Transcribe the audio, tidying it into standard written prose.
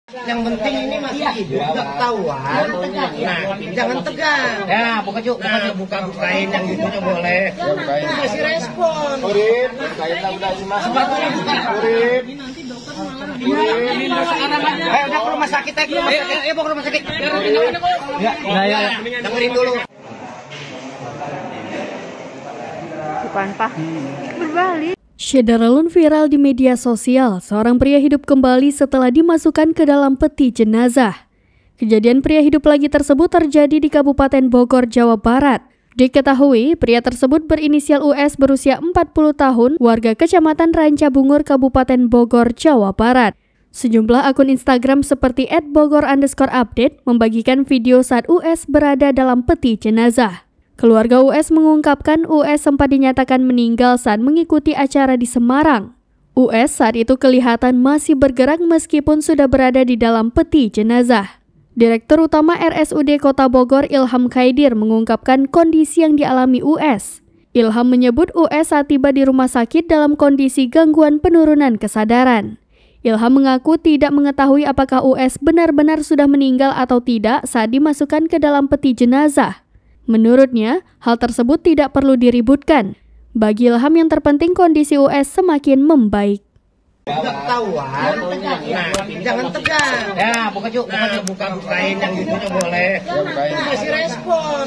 Yang penting ini masih hidup, nggak ketahuan. Nah, jangan tegang. Ya, bukain yang hidupnya boleh. Kasih respon. Urip, bukain lah udah mas. Sepatunya buka. Urip. Udah ke rumah sakit aja. Ayo bawa ke rumah sakit. Ya. Dengerin dulu. Bukan Pak. Berbalik. Syederalun viral di media sosial, seorang pria hidup kembali setelah dimasukkan ke dalam peti jenazah. Kejadian pria hidup lagi tersebut terjadi di Kabupaten Bogor, Jawa Barat. Diketahui, pria tersebut berinisial US berusia 40 tahun, warga Kecamatan Rancabungur, Kabupaten Bogor, Jawa Barat. Sejumlah akun Instagram seperti @bogor_update membagikan video saat US berada dalam peti jenazah. Keluarga US mengungkapkan US sempat dinyatakan meninggal saat mengikuti acara di Semarang. US saat itu kelihatan masih bergerak meskipun sudah berada di dalam peti jenazah. Direktur Utama RSUD Kota Bogor Ilham Khaidir mengungkapkan kondisi yang dialami US. Ilham menyebut US saat tiba di rumah sakit dalam kondisi gangguan penurunan kesadaran. Ilham mengaku tidak mengetahui apakah US benar-benar sudah meninggal atau tidak saat dimasukkan ke dalam peti jenazah. Menurutnya, hal tersebut tidak perlu diributkan. Bagi Ilham yang terpenting kondisi US semakin membaik. Nggak ketahuan. Nah, jangan tegang. Ya, bukain yang hidupnya boleh. Kasih respon.